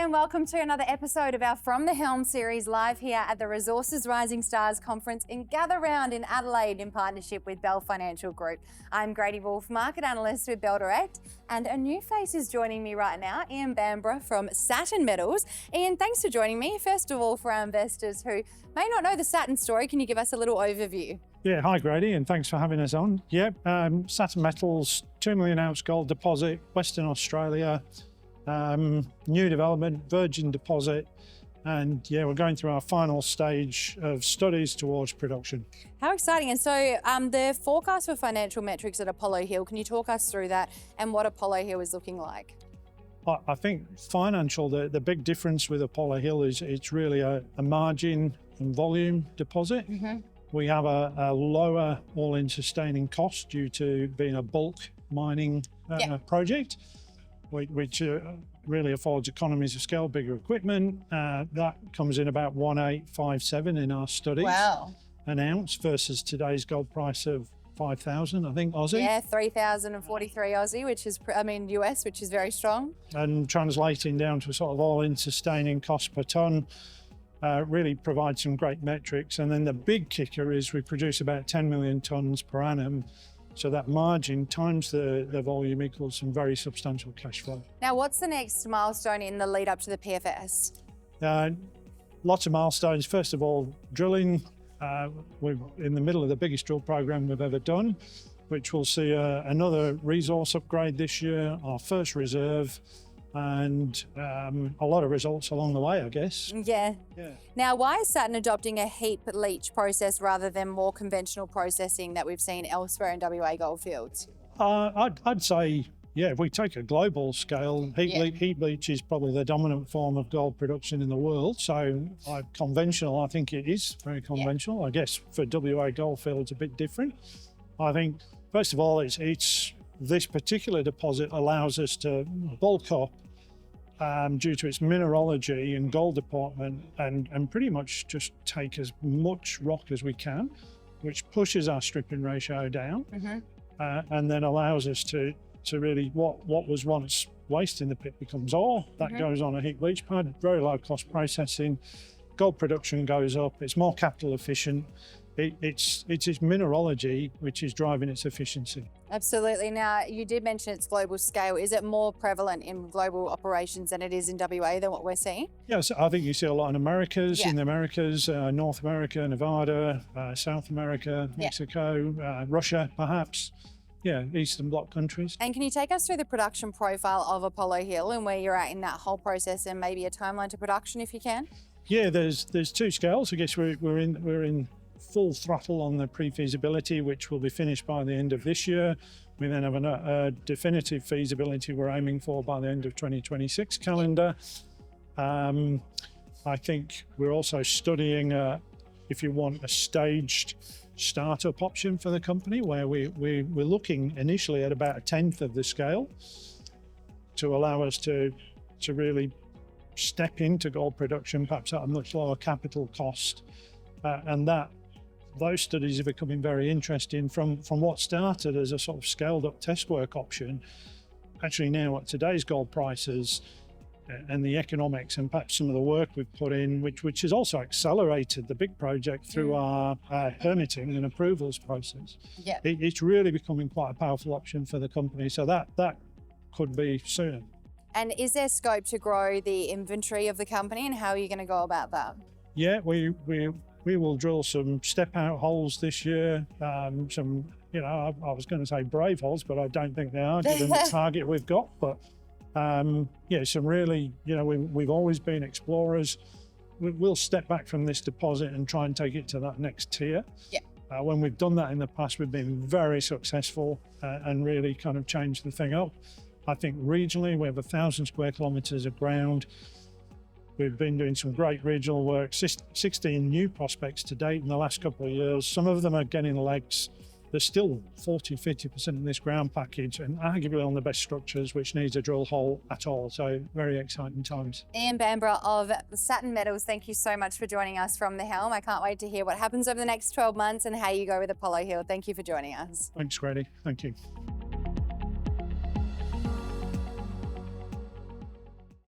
and welcome to another episode of our From the Helm series live here at the Resources Rising Stars Conference in Gather Round in Adelaide in partnership with Bell Financial Group. I'm Grady Wolf, Market Analyst with Bell Direct, and a new face is joining me right now, Ian Bamborough from Saturn Metals. Ian, thanks for joining me. First of all, for our investors who may not know the Saturn story, can you give us a little overview? Yeah, hi Grady, and thanks for having us on. Saturn Metals, 2 million ounce gold deposit, Western Australia, new development, virgin deposit, and yeah, we're going through our final stage of studies towards production. How exciting. And so the forecast for financial metrics at Apollo Hill, can you talk us through that and what Apollo Hill is looking like? I think financial, the big difference with Apollo Hill is it's really a margin and volume deposit. Mm-hmm. We have a lower all-in sustaining cost due to being a bulk mining project, which really affords economies of scale, bigger equipment. That comes in about 1,857 in our studies. Wow. An ounce versus today's gold price of 5,000, I think, Aussie. Yeah, 3,043 Aussie, which is, US, which is very strong. And translating down to a sort of all-in sustaining cost per tonne, really provides some great metrics. And then the big kicker is we produce about 10 million tonnes per annum. So that margin times the volume equals some very substantial cash flow. Now, what's the next milestone in the lead up to the PFS? Lots of milestones. First of all, drilling. We're in the middle of the biggest drill program we've ever done, which will see another resource upgrade this year, our first reserve, and a lot of results along the way, I guess. Yeah. Now, why is Saturn adopting a heap leach process rather than more conventional processing that we've seen elsewhere in WA goldfields? I'd say, yeah, if we take a global scale, heap leach is probably the dominant form of gold production in the world. So conventional, I think it is very conventional. Yeah. I guess for WA goldfields, a bit different. I think, first of all, it's this particular deposit allows us to bulk up due to its mineralogy and gold deportment and pretty much just take as much rock as we can, which pushes our stripping ratio down, and then allows us to really, what was once waste in the pit becomes ore. That goes on a heap leach pad, very low cost processing, gold production goes up, it's more capital efficient. It's its mineralogy which is driving its efficiency. Absolutely. Now, you did mention its global scale. Is it more prevalent in global operations than it is in WA than what we're seeing? Yes, I think you see a lot in Americas, in the Americas, North America, Nevada, South America, Mexico, Russia, perhaps. Yeah, Eastern Bloc countries. And can you take us through the production profile of Apollo Hill and where you're at in that whole process and maybe a timeline to production if you can? Yeah, there's two scales. I guess we're in full throttle on the pre-feasibility, which will be finished by the end of this year. We then have a definitive feasibility we're aiming for by the end of 2026 calendar. I think we're also studying, if you want, a staged startup option for the company, where we're looking initially at about 1/10 of the scale to allow us to really step into gold production, perhaps at a much lower capital cost, and those studies are becoming very interesting from what started as a sort of scaled up test work option. Actually now at today's gold prices and the economics and perhaps some of the work we've put in, which has also accelerated the big project through our permitting and approvals process. Yeah. It's really becoming quite a powerful option for the company. So that could be soon. And is there scope to grow the inventory of the company, and how are you going to go about that? Yeah, we will drill some step-out holes this year. I was going to say brave holes, but I don't think they are, given the target we've got. But some really, we've always been explorers. We'll step back from this deposit and try and take it to that next tier. Yeah. When we've done that in the past, we've been very successful and really kind of changed the thing up. I think regionally, we have 1,000 square kilometres of ground. We've been doing some great regional work, 16 new prospects to date in the last couple of years. Some of them are getting legs. There's still 40-50% in this ground package, and arguably on the best structures, which needs a drill hole at all. So very exciting times. Ian Bamborough of Saturn Metals, thank you so much for joining us from the Helm. I can't wait to hear what happens over the next 12 months and how you go with Apollo Hill. Thank you for joining us. Thanks, Grady. Thank you.